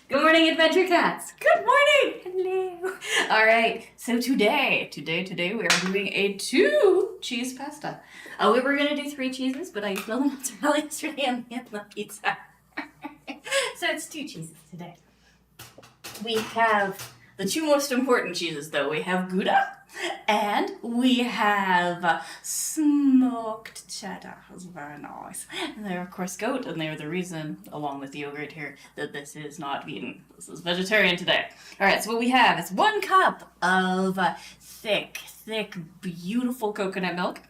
Good morning, Adventure Cats. Good morning. Hello. All right. So today we are doing a 2-cheese pasta. We were gonna do 3 cheeses, but I spilled the mozzarella yesterday on the pizza. So it's 2 cheeses today. We have the 2 most important cheeses, though. We have Gouda and we have smoked cheddar. It's very nice. And they're, of course, goat, and they're the reason, along with the yogurt here, that this is not vegan. This is vegetarian today. All right, so what we have is 1 cup of thick, beautiful coconut milk.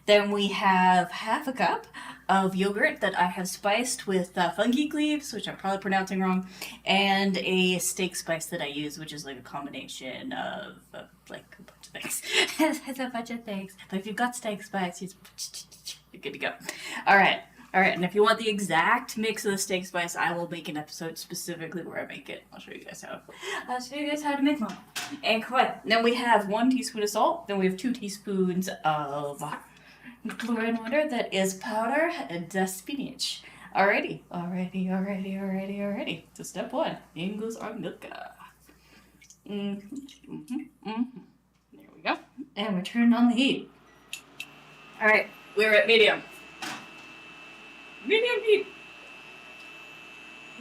Then we have half a cup of yogurt that I have spiced with funky cleaves, which I'm probably pronouncing wrong, and a steak spice that I use, which is like a combination of like a bunch of things. It's a bunch of things. But if you've got steak spice, you're good to go. All right. And if you want the exact mix of the steak spice, I will make an episode specifically where I make it. I'll show you guys how. I'll show you guys how to make one. And what? Then we have 1 teaspoon of salt. Then we have 2 teaspoons of chlorine water that is powder and spinach. Alrighty. So step 1, in goes our milk. There we go. And we're turning on the heat. Alright, we're at medium. Medium heat.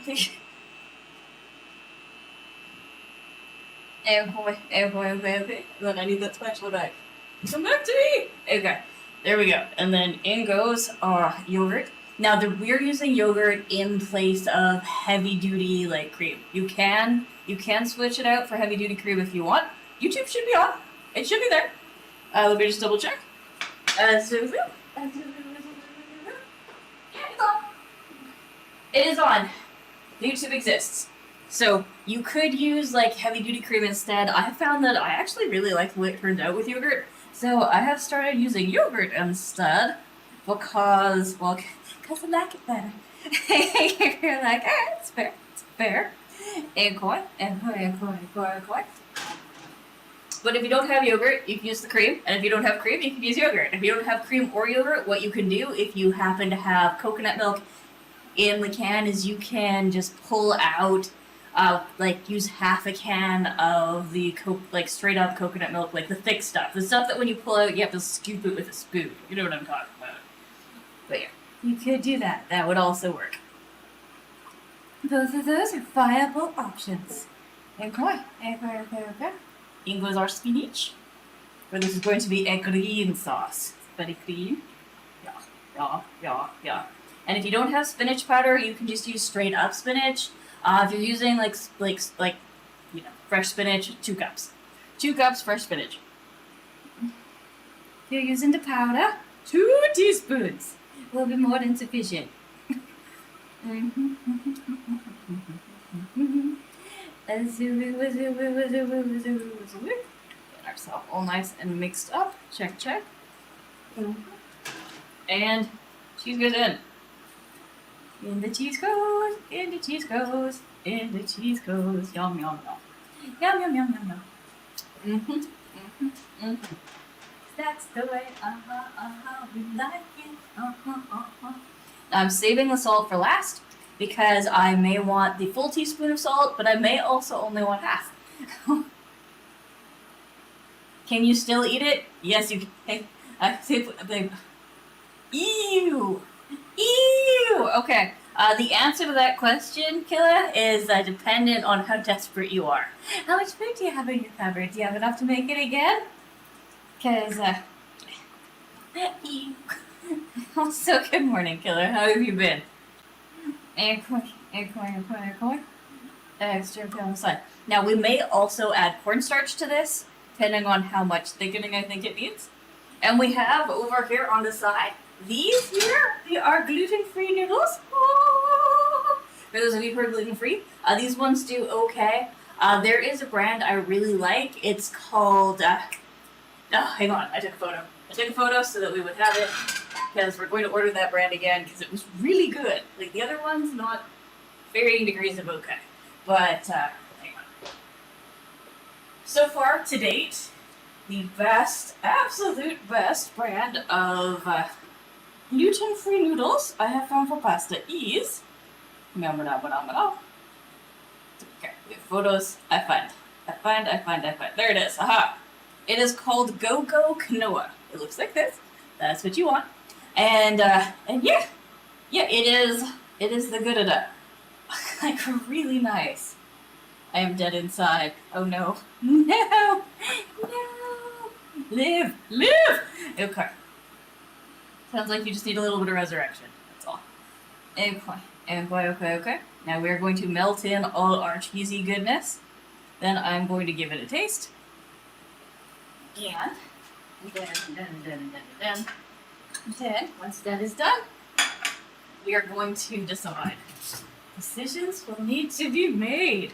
Okay. Then I need that spatula back. Come back to me! Okay. There we go. And then in goes our yogurt. Now we're using yogurt in place of heavy duty like cream. You can switch it out for heavy duty cream if you want. YouTube should be on. It should be there. Let me just double check. It's on. It is on. YouTube exists. So you could use like heavy duty cream instead. I have found that I actually really like the way it turned out with yogurt. So I have started using yogurt instead because I like it better. You're like, it's fair. And koi. But if you don't have yogurt, you can use the cream. And if you don't have cream, you can use yogurt. If you don't have cream or yogurt, what you can do if you happen to have coconut milk in the can is you can just pull out use half a can of the straight up coconut milk, like the thick stuff. The stuff that when you pull out, you have to scoop it with a spoon. You know what I'm talking about. But yeah, you could do that. That would also work. Both of those are viable options. Okay. In goes our spinach. But this is going to be a green sauce. Very green. Yeah. And if you don't have spinach powder, you can just use straight up spinach. If you're using fresh spinach, 2 cups. 2 cups fresh spinach. If you're using the powder, 2 teaspoons will be more than sufficient. Get ourselves all nice and mixed up. Check. And cheese goes in. In the cheese goes. Yum. That's the way, we like it. I'm saving the salt for last because I may want the full teaspoon of salt, but I may also only want half. Can you still eat it? Yes, you can. Ew! Okay. The answer to that question, Killa, is dependent on how desperate you are. How much food do you have in your cupboard? Do you have enough to make it again? Because, Also, good morning, Killer. How have you been? Extra on the side. Now, we may also add cornstarch to this, depending on how much thickening I think it needs. And we have over here on the side, these here, they are gluten-free noodles. For those of you who are gluten-free, these ones do okay. There is a brand I really like. It's called, hang on, I took a photo so that we would have it, because we're going to order that brand again, because it was really good. Like, the other one's not varying degrees of okay. But, hang on. So far, to date, the absolute best brand of gluten-free noodles I have found for pasta is Wait, photos. I find. There it is. Aha. It is called Go Go Quinoa. It looks like this. That's what you want. And yeah, it is. It is the good of that. Like really nice. I am dead inside. Oh no. No! No! Live! Live! Okay. Sounds like you just need a little bit of resurrection. That's all. Okay. Now we are going to melt in all our cheesy goodness. Then I'm going to give it a taste. And then, once that is done, we are going to decide. Decisions will need to be made.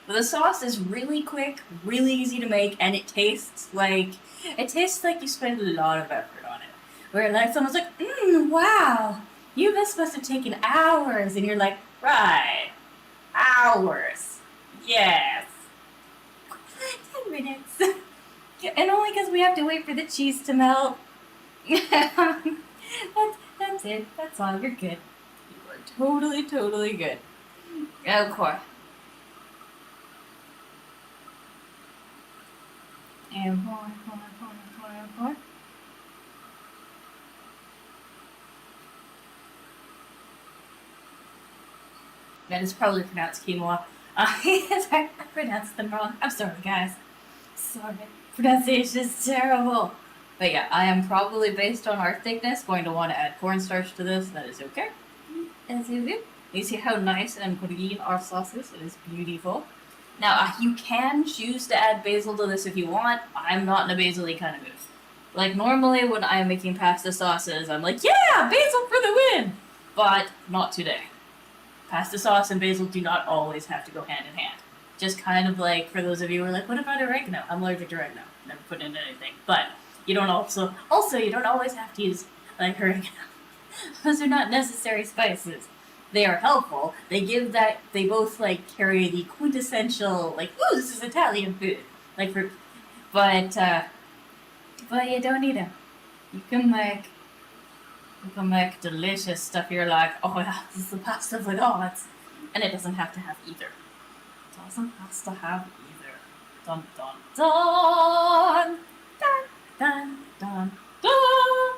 The sauce is really quick, really easy to make, and it tastes like you spend a lot of effort on it. Where like someone's like, wow, this must have taken hours, and you're like, right, hours, yes, 10 minutes, and only because we have to wait for the cheese to melt. That's it. That's all. You're good. You are totally good. Okay. And pour. That is probably pronounced quinoa. I pronounced them wrong. I'm sorry, guys. Sorry. Pronunciation is terrible. But yeah, I am probably, based on our thickness, going to want to add cornstarch to this. That is okay. As you do. You see how nice and green our sauce is? It is beautiful. Now, you can choose to add basil to this if you want. I'm not in a basil-y kind of mood. Like, normally when I'm making pasta sauces, I'm like, yeah, basil for the win! But not today. Pasta sauce and basil do not always have to go hand in hand. Just kind of like, for those of you who are like, what about oregano? I'm allergic to oregano. Never put in anything. But you don't you don't always have to use, like, oregano. Those are not necessary spices. They are helpful. They both, like, carry the quintessential, like, ooh, this is Italian food. Like, but you don't need them. You can make delicious stuff. You're like, oh yeah, this is the pasta of the gods. And it doesn't have to have either. It doesn't have to have either. Dun dun dun! Dun dun dun dun!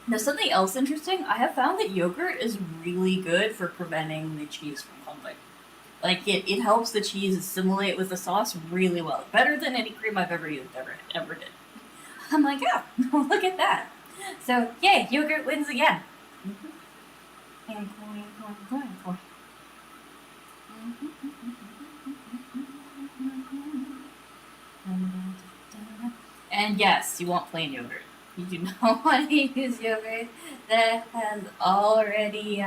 Now, something else interesting, I have found that yogurt is really good for preventing the cheese from clumping. Like, it helps the cheese assimilate with the sauce really well. Better than any cream I've ever used, ever did. I'm like, oh, look at that. So, yay, yogurt wins again. And yes, you want plain yogurt. You do not want to use yogurt that has already,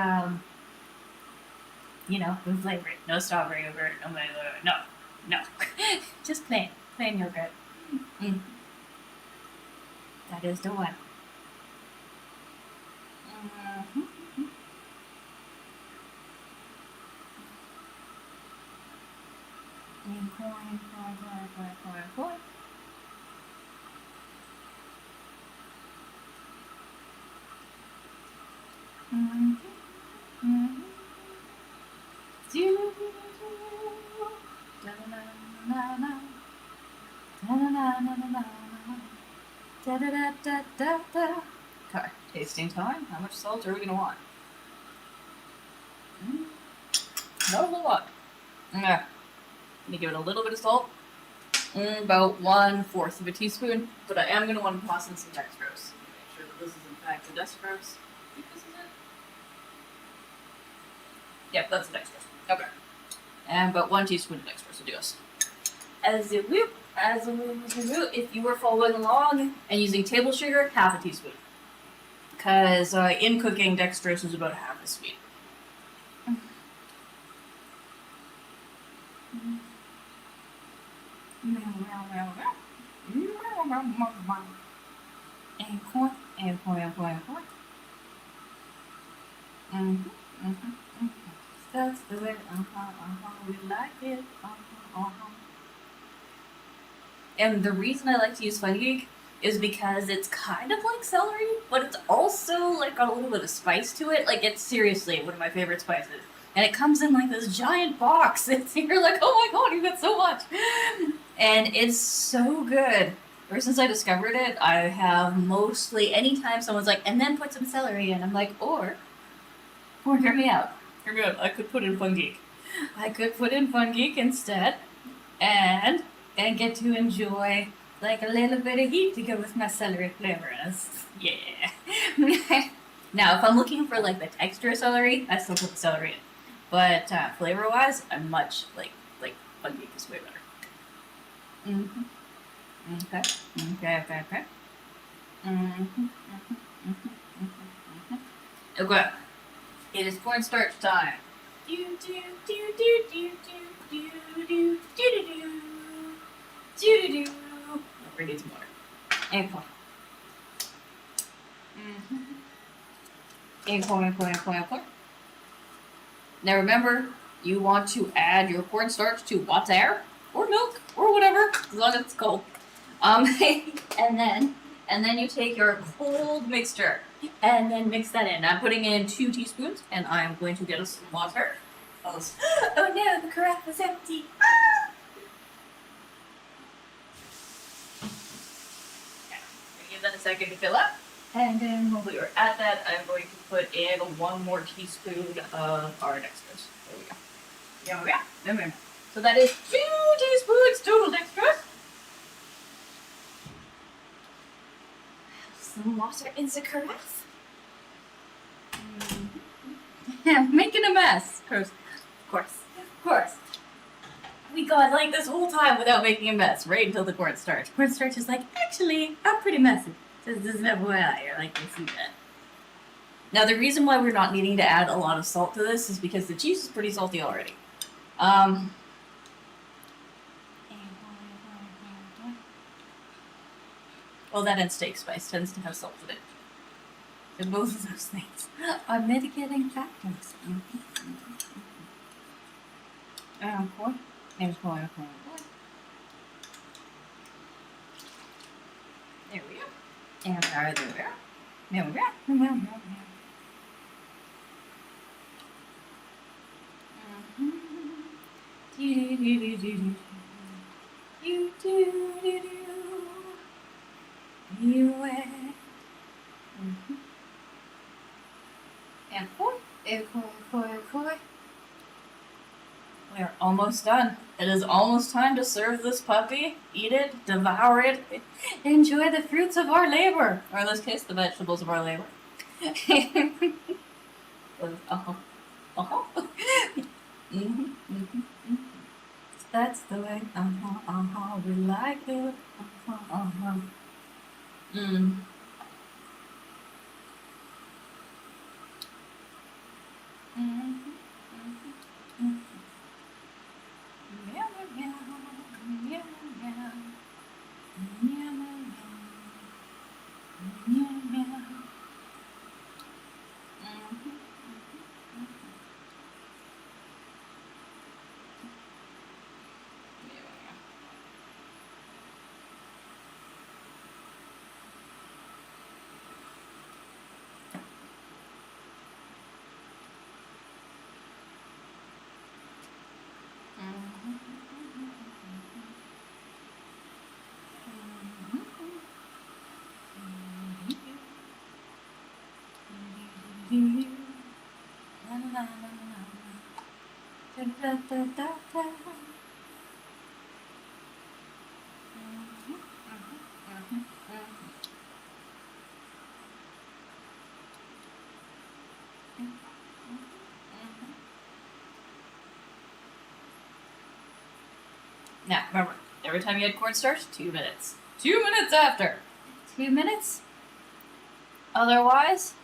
been flavored. No strawberry yogurt, no. Just plain yogurt. That is the one. Corn. Okay, tasting time. How much salt are we gonna want? Not a whole lot. Yeah. I'm gonna give it a little bit of salt. About 1/4 of a teaspoon. But I am gonna want to toss in some dextrose. Make sure that this is in fact the dextrose. I think this is it. Yep, that's the dextrose. Okay. And about 1 teaspoon of dextrose will do us. As a whoop, if you were following along and using table sugar, 1/2 teaspoon. Because in cooking, dextrose is about 1/2 a sweet. And corn. That's the way, we like it, And the reason I like to use fungi is because it's kind of like celery, but it's also like got a little bit of spice to it. Like it's seriously one of my favorite spices. And it comes in like this giant box. You're like, oh my god, you got so much. And it's so good. Ever since I discovered it, I have mostly, anytime someone's like, and then put some celery in, I'm like, or hear me out. Hear me out. I could put in fungi. I could put in fungi instead. And get to enjoy like a little bit of heat to go with my celery flavors. Yeah. Now, if I'm looking for like the texture of celery, I still put the celery in. But flavor-wise, I'm much like fungi is way better. Mm-hmm. Okay. Okay. Mm-hmm. Mm-hmm. Mm-hmm. Okay. It is cornstarch time. Do do do do do do do do do do do. Do-do-do. I'll bring it some water. And corn. And corn. Now remember, you want to add your cornstarch to water or milk or whatever, as long as it's cold. And then you take your cold mixture and then mix that in. I'm putting in 2 teaspoons, and I'm going to get us some water. Oh no, the carafe is empty. Ah! Give that a second to fill up. And then when we are at that, I'm going to put in 1 more teaspoon of our dextrose. There we go. Yeah. So that is 2 teaspoons total dextrose. Some water in the carafe. Making a mess. Of course. We got like this whole time without making a mess, right until the cornstarch. Cornstarch is like, actually, I'm pretty messy. This is never why you're like, you see that. Now, the reason why we're not needing to add a lot of salt to this is because the cheese is pretty salty already. Well, that and steak spice tends to have salt in it. And both of those things are mitigating factors. Corn. There's corn. There we go. And there we go. And corn. We're almost done. It is almost time to serve this puppy. Eat it, devour it, enjoy the fruits of our labor. Or in this case, the vegetables of our labor. That's the way. We like it. Now, remember, every time you add cornstarch, 2 minutes. 2 minutes after. 2 minutes? Otherwise,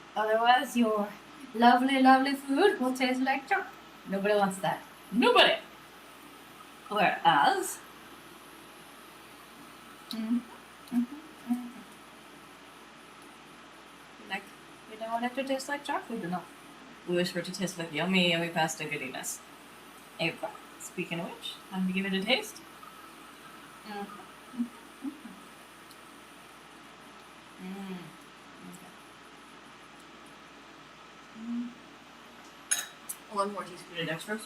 your lovely food will taste like junk. Nobody wants that. Nobody! Whereas... Like, you don't want it to taste like junk food enough. We wish for it to taste like yummy, yummy pasta goodiness. Okay. Speaking of which, time to give it a taste. Mm. Mm. Okay. One more teaspoon of dextrose.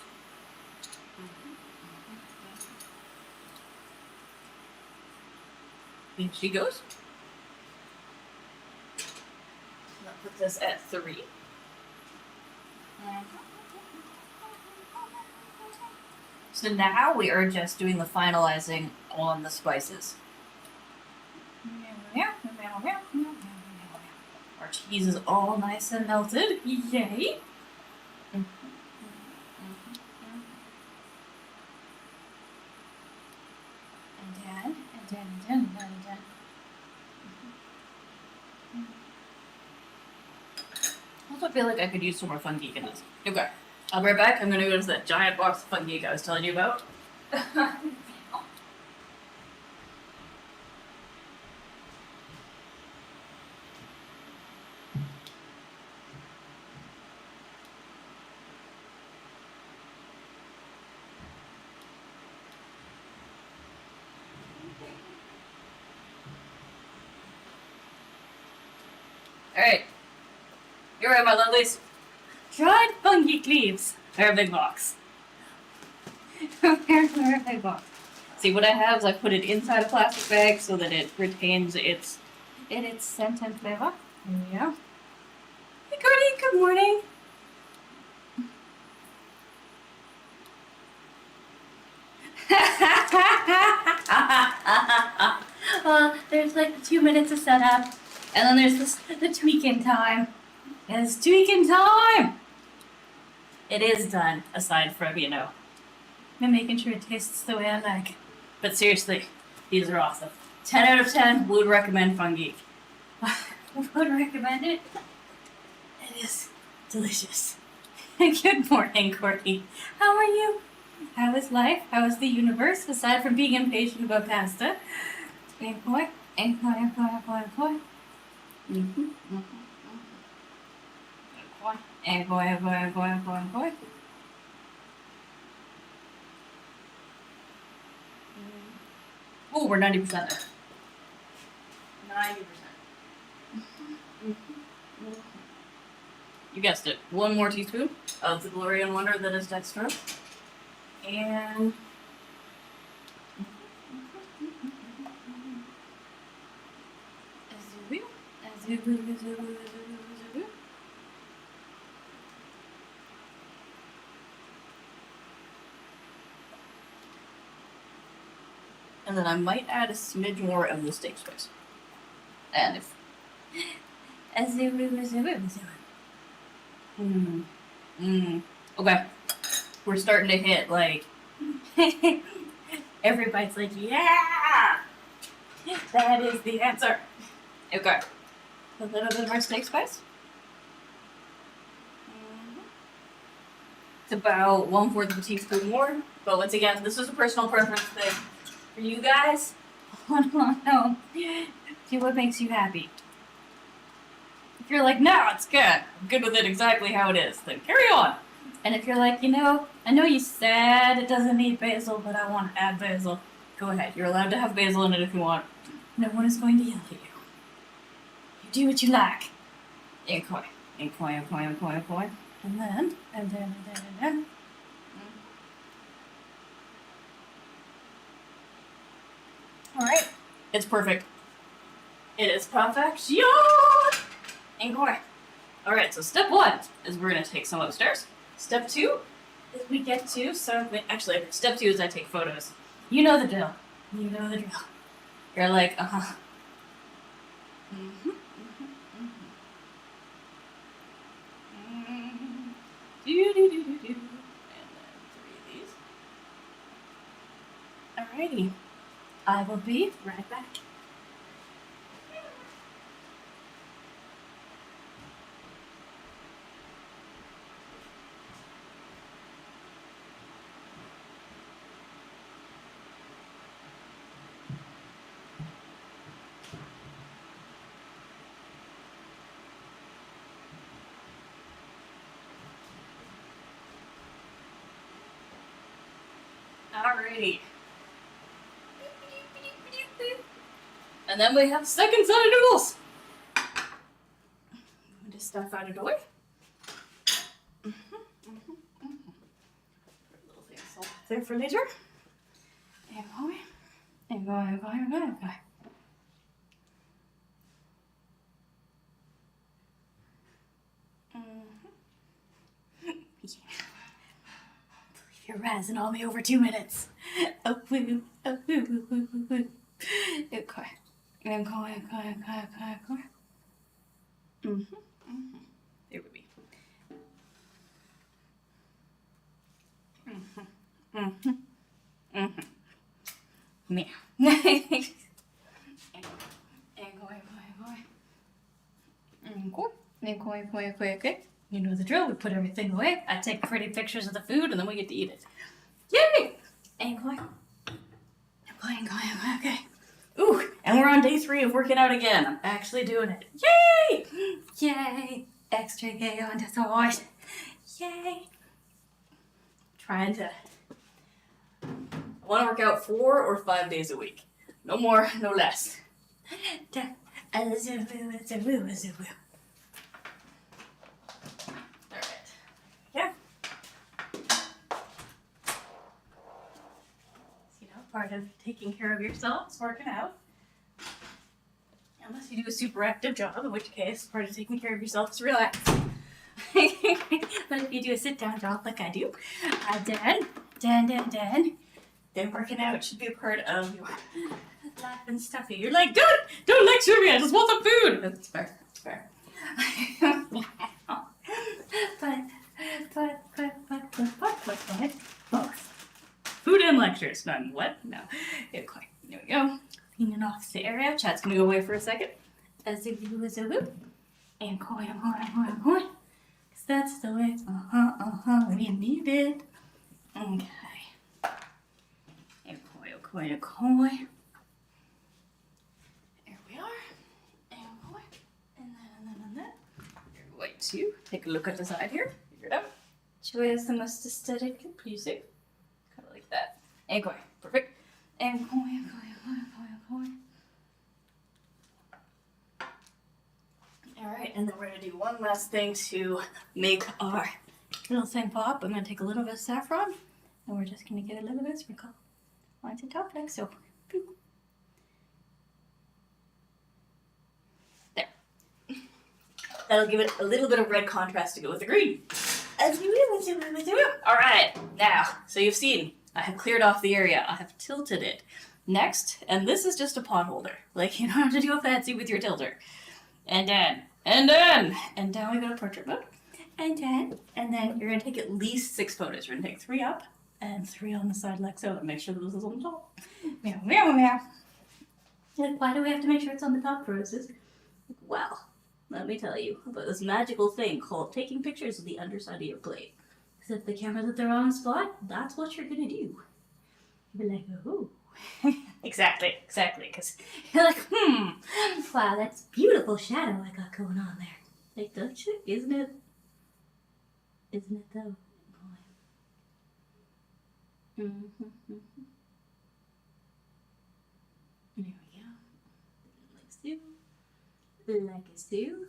In she goes. I'll put this at 3. So now we are just doing the finalizing on the spices. Our cheese is all nice and melted. Yay! And then. I also feel like I could use some more fun geek in this. Okay, I'll be right back. I'm gonna go to that giant box of fun geek I was telling you about. Alright. You're right, my lovelies. Dried fungi leaves. They're a big box. They're a big box. See, what I have is I put it inside a plastic bag so that it retains its scent and flavor. There we go. Hey, Gordy, good morning. Well, there's like 2 minutes of setup, and then there's the tweaking time. It's tweaking time! It is done, aside from, I'm making sure it tastes the way I like. But seriously, these are awesome. 10 out of 10, would recommend Fungi. Would recommend it. It is delicious. Good morning, Courtney. How are you? How is life? How is the universe, aside from being impatient about pasta? Boy. Boy. Oh, we're 90% there. 90%. You guessed it. 1 more teaspoon of the glory and wonder that is dextrose. And and then I might add a smidge more of the steak spice. And if okay, we're starting to hit like everybody's like, yeah, that is the answer. Okay, a little bit of our steak spice. It's about 1/4 of a teaspoon more, but once again, this is a personal preference thing. For you guys, no, do what makes you happy. If you're like, no, it's good, I'm good with it exactly how it is, then carry on. And if you're like, I know you said it doesn't need basil, but I want to add basil, go ahead. You're allowed to have basil in it if you want. No one is going to yell at you. You do what you like. Enjoy. And then. Alright. It's perfect. It is perfection! Enjoy. Alright, so step 1 is we're going to take some upstairs. Step 2 is we get to actually, step 2 is I take photos. You know the drill. You're like, And then 3 of these. Alrighty. I will be right back. Alrighty. And then we have the second set of noodles. Just stuff out of the way. Put a little thing of salt there for later. And going, and going, and going, and going, and going. You're razzing on me over 2 minutes. Oh, woo, oh, woo, woo, woo, woo, woo. Okay. And going. There we be. Meow. And going. You know the drill. We put everything away. I take pretty pictures of the food, and then we get to eat it. Yay! And going. Okay. Ooh, and we're on day 3 of working out again. I'm actually doing it. Yay! Yay! Extra gay on the side. Yay! Trying to. I want to work out 4 or 5 days a week. No more, no less. Part of taking care of yourself is working out. Unless you do a super active job, in which case part of taking care of yourself is relaxing. But if you do a sit-down job like I do, then working out should be a part of your life and stuffy. You're like, don't lecture me, I just want some food. That's fair. But food and lectures. None. What? No. Okay. There we go. Cleaning off the area. Chat's gonna go away for a second. As if you was a whoop. And going. Because that's the way. We need it. Okay. And koi. There we are. And koi. And then. You're going to take a look at the side here. Figure it out. Which way is the most aesthetically pleasing? Kind of like that. And going. Perfect. And going. Alright, and then we're going to do one last thing to make our little thing pop. I'm going to take a little bit of saffron, and we're just going to get a little bit of sprinkle onto top like so. Boop. There. That'll give it a little bit of red contrast to go with the green. Alright, now, so you've seen, I have cleared off the area. I have tilted it. Next, and this is just a pot holder. Like, you don't have to do a fancy with your tilter. And down we go to portrait mode. And then you're going to take at least 6 photos. You're going to take 3 up and 3 on the side like so, and make sure that this is on the top. Meow. And why do we have to make sure it's on the top, Roses? Well, let me tell you about this magical thing called taking pictures of the underside of your plate. Because if the camera's at the wrong spot, that's what you're going to do. You'll be like, oh. Exactly, because you're like, wow, that's beautiful shadow I got going on there. Like, don't you? Isn't it? Isn't it though? There we go. Like a stew.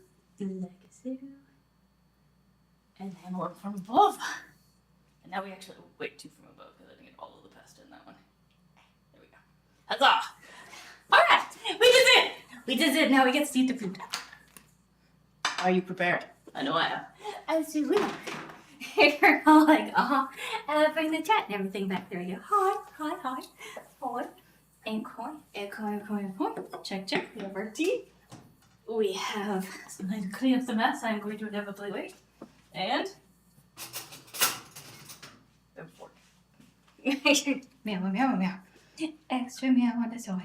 And then one from above. And now we actually, wait, 2 from above, because I didn't get all of the pasta in that one. There we go. Huzzah! Alright, we did it! Now we get to eat the food. Are you prepared? I know I am. As you will. You're all like, bring the chat and everything back. There we go. Hi. And koi. Check. We have our tea. We have something to clean up the mess. I'm going to inevitably wait. And a fork. Meow. Extra meow on the soil.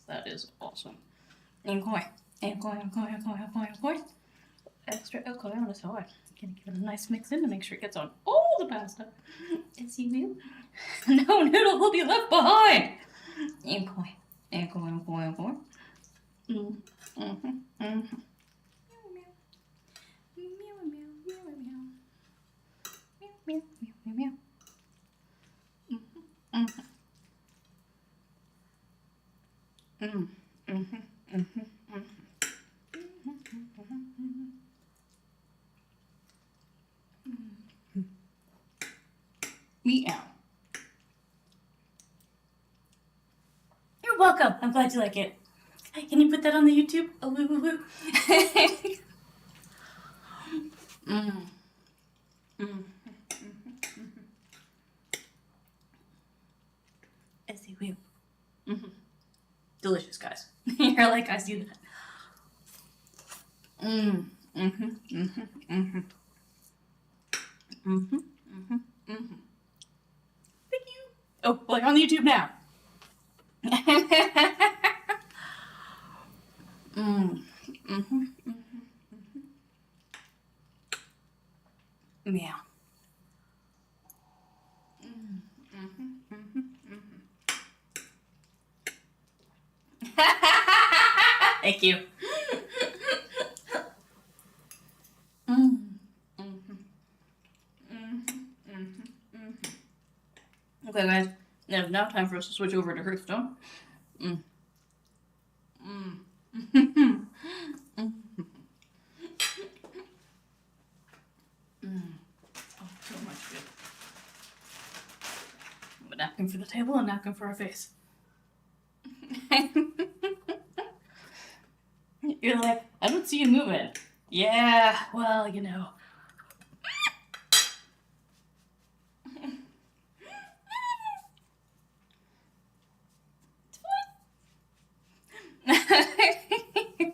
That is awesome. And koi. Extra koi on the soil. Gonna give it a nice mix in to make sure it gets on all the pasta. As you will. No noodle will be left behind. And koi. Meow, meow, meow, meow. Mm-hmm. Mm-hmm. Mm-hmm. Mm-hmm. Meow. You're welcome. I'm glad you like it. Can you put that on the YouTube? Oh, woo, woo, woo. Mm. Mm. Essie, woo. Mm-hmm. Delicious, guys. You're like, I see that. Mm. Mm-hmm. Mm-hmm. Mm-hmm. Mm-hmm. Mm-hmm. Mm-hmm. Thank you. Oh, well, you're on the YouTube now. Mm. Mm-hmm. Meow. Mm. Mm-hmm. Mm-hmm. Mm-hmm. Thank you. Mm. Mm-hmm. Mm-hmm. Mm-hmm. Okay, guys. It's now time for us to switch over to Hearthstone. Mm. Mm. Mm. Mm. Oh, so much good. A napkin for the table, a napkin for our face. You're like, I don't see you moving. Yeah, well, you know.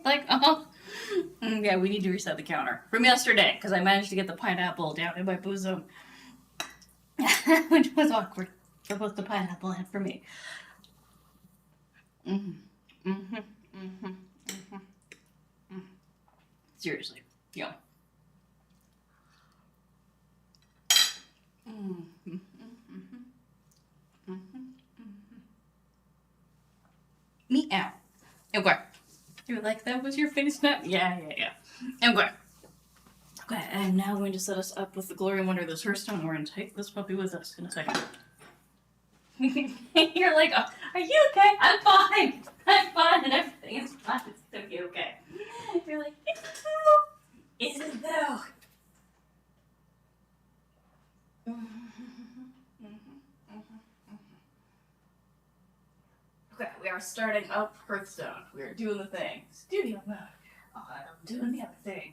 Like, oh. Yeah, we need to reset the counter. From yesterday, because I managed to get the pineapple down in my bosom. Which was awkward for both the pineapple and for me. Mm-hmm. Mm-hmm. Mm-hmm. Mm-hmm. Mm. Seriously. Yeah. Mm-hmm. Mm-hmm. Mm-hmm. Meow. Okay. You're like, that was your face snap? Yeah, yeah, yeah. Okay. Okay, I'm now going to set us up with the glory and wonder of this Hearthstone. We're going to take this puppy with us in a second. You're like, oh, are you okay? I'm fine. I'm fine and everything is fine. It's gonna be okay. You're like, is it though? Is it though? Okay, we are starting up Hearthstone. We are doing the thing. Studio mode. Oh, I'm doing the other thing.